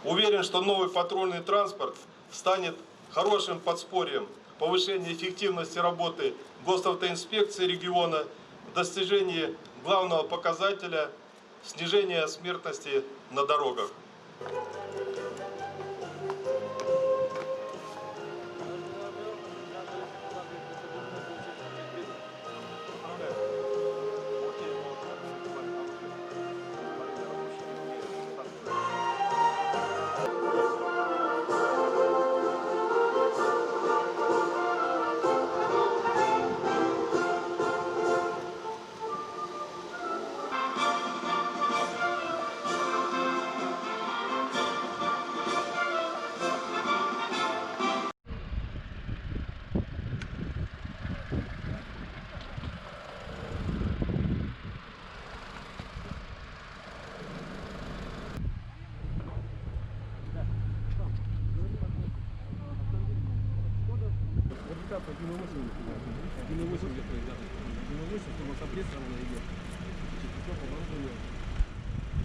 Уверен, что новый патрульный транспорт станет хорошим подспорьем повышения эффективности работы госавтоинспекции региона в достижении главного показателя снижения смертности на дорогах. Один 1,8 где-то, 1,8, чтобы отопреться равно идет. Все по оборудованию.